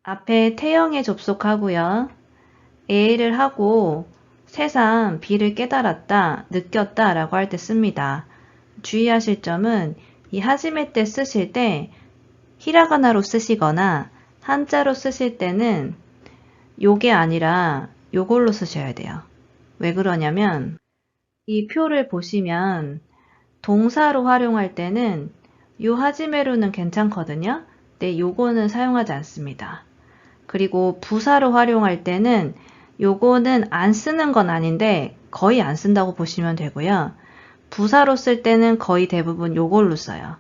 앞에 태형에 접속하고요. A를 하고 새삼 B를 깨달았다, 느꼈다 라고 할 때 씁니다. 주의하실 점은 이 하지메 때 쓰실 때 히라가나로 쓰시거나 한자로 쓰실 때는 요게 아니라 요걸로 쓰셔야 돼요. 왜 그러냐면 이 표를 보시면 동사로 활용할 때는 요 하지메로는 괜찮거든요. 근데 요거는 사용하지 않습니다. 그리고 부사로 활용할 때는 요거는 안 쓰는 건 아닌데 거의 안 쓴다고 보시면 되고요. 부사로 쓸 때는 거의 대부분 요걸로 써요.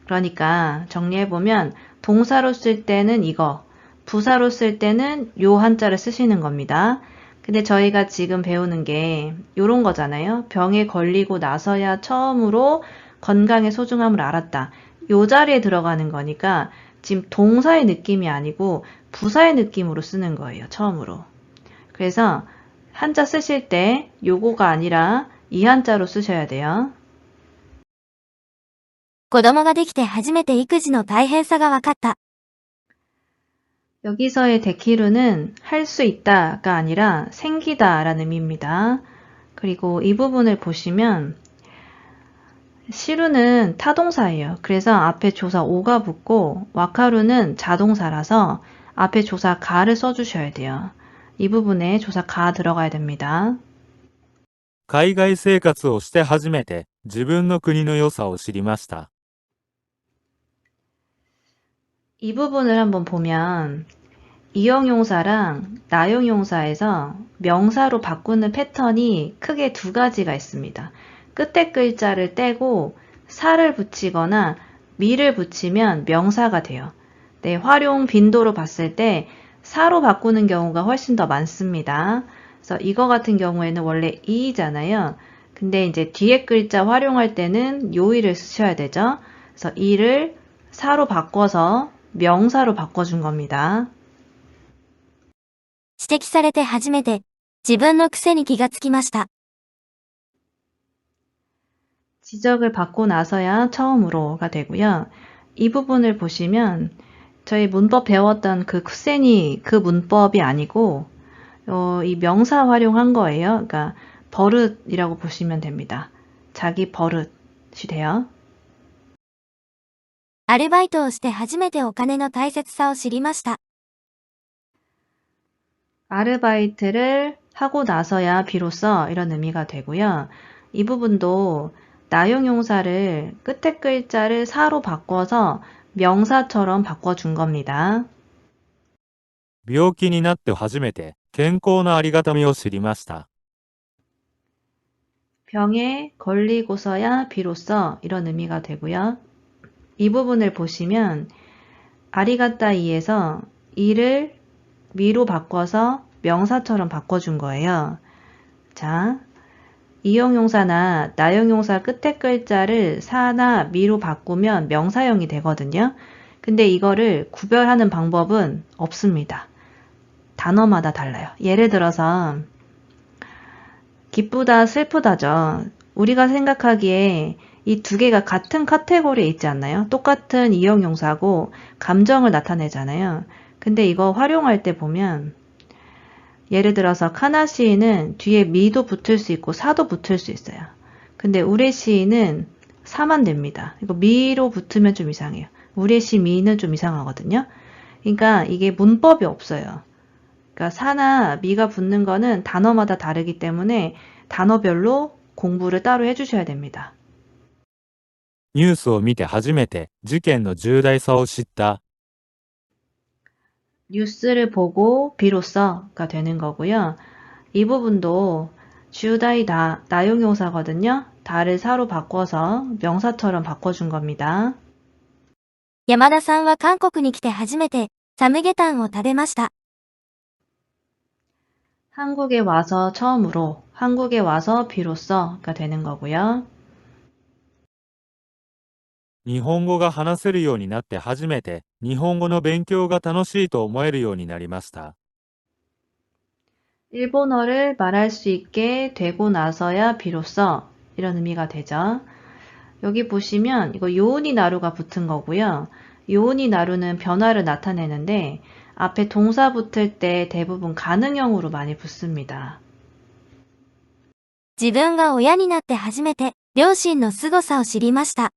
그러니까 정리해보면 동사로 쓸 때는 이거, 부사로 쓸 때는 요 한자를 쓰시는 겁니다. 근데 저희가 지금 배우는 게 요런 거잖아요. 병에 걸리고 나서야 처음으로 건강의 소중함을 알았다. 요 자리에 들어가는 거니까 지금 동사의 느낌이 아니고 부사의 느낌으로 쓰는 거예요. 처음으로. 그래서 한자 쓰실 때 요거가 아니라 이 한자로 쓰셔야 돼요. 子供ができて初めて育児の大変さが分かった。 여기서의 데키루는 할 수 있다가 아니라 생기다 라는 의미입니다. 그리고 이 부분을 보시면 시루는 타동사예요. 그래서 앞에 조사 오가 붙고 와카루는 자동사라서 앞에 조사 가를 써주셔야 돼요. 이 부분에 조사 가 들어가야 됩니다. 海外生活をして初めて自分の国の良さを知りました。 이 부분을 한번 보면 이형용사랑 나형용사에서 명사로 바꾸는 패턴이 크게 두 가지가 있습니다. 끝에 글자를 떼고 사를 붙이거나 미를 붙이면 명사가 돼요. 네, 활용 빈도로 봤을 때 사로 바꾸는 경우가 훨씬 더 많습니다. 그래서 이거 같은 경우에는 원래 이잖아요. 근데 이제 뒤에 글자 활용할 때는 요이를 쓰셔야 되죠. 그래서 이를 사로 바꿔서 명사로 바꿔준 겁니다. 指摘されて初めて自分の癖に気がつきました。 지적을 받고 나서야 처음으로가 되고요. 이 부분을 보시면 저희 문법 배웠던 그 쿠세니 그 문법이 아니고 이 명사 활용한 거예요. 그러니까 버릇이라고 보시면 됩니다. 자기 버릇이 돼요. アルバイトをして初めてお金の大切さを知りました。 아르바이트를 하고 나서야 비로소 이런 의미가 되고요. 이 부분도 나용용사를 끝에 글자를 사로 바꿔서 명사처럼 바꿔준 겁니다. 病気になって初めて健康のありがたみを知りました。 병에 걸리고서야 비로소 이런 의미가 되고요. 이 부분을 보시면 아리가따이에서 이를 미로 바꿔서 명사처럼 바꿔준 거예요. 자, 이형용사나 나형용사 끝에 글자를 사나 미로 바꾸면 명사형이 되거든요. 근데 이거를 구별하는 방법은 없습니다. 단어마다 달라요. 예를 들어서 기쁘다, 슬프다죠. 우리가 생각하기에 이 두 개가 같은 카테고리에 있지 않나요? 똑같은 이형용사고 감정을 나타내잖아요. 근데 이거 활용할 때 보면 예를 들어서 카나시는 뒤에 미도 붙을 수 있고 사도 붙을 수 있어요. 근데 우레시는 사만 됩니다. 이거 미로 붙으면 좀 이상해요. 우레시 미는 좀 이상하거든요. 그러니까 이게 문법이 없어요. 그러니까 사나 미가 붙는 거는 단어마다 다르기 때문에 단어별로 공부를 따로 해주셔야 됩니다. ニュースを見て初めて事件の重大さを知った。 뉴스를 보고 비로소가 되는 거고요. 이 부분도 주다이다 나용용사거든요. 다를 사로 바꿔서 명사처럼 바꿔준 겁니다. 山田さんは韓国に来て初めてサムゲタンを食べました。 한국에 와서 처음으로, 한국에 와서 비로소가 되는 거고요. 日本語が話せるようになって初めて日本語の勉強が楽しいと思えるようになりました。 일본어를 말할 수 있게 되고 나서야 비로소 이런 의미가 되죠. 여기 보시면 이거 요온이 나루가 붙은 거고요. 요온이 나루는 변화를 나타내는데 앞에 동사 붙을 때 대부분 가능형으로 많이 붙습니다. 自分が親になって初めて、両親の凄さを知りました。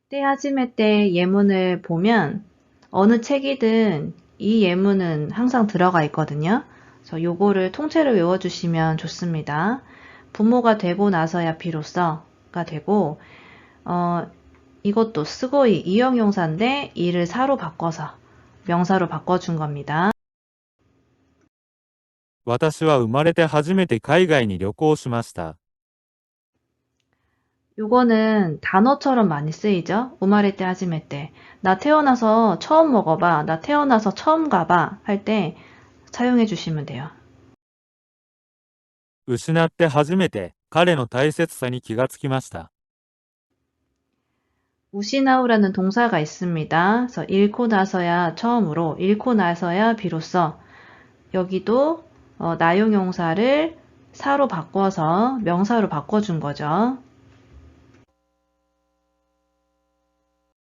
때 하지메 때 예문을 보면 어느 책이든 이 예문은 항상 들어가 있거든요. 그래서 요거를 통째로 외워주시면 좋습니다. 부모가 되고 나서야 비로소가 되고 이것도 스고이 이형용사인데 이를 사로 바꿔서 명사로 바꿔준 겁니다. 私は生まれて初めて海外に旅行しました。 요거는 단어처럼 많이 쓰이죠? 우마레 때 하지메 때. 나 태어나서 처음 먹어봐. 나 태어나서 처음 가봐. 할 때 사용해 주시면 돼요. 失って初めて彼の大切さに気がつきました。 우시나우라는 동사가 있습니다. 그래서 잃고 나서야 처음으로, 잃고 나서야 비로소. 여기도 나용용사를 사로 바꿔서 명사로 바꿔준 거죠.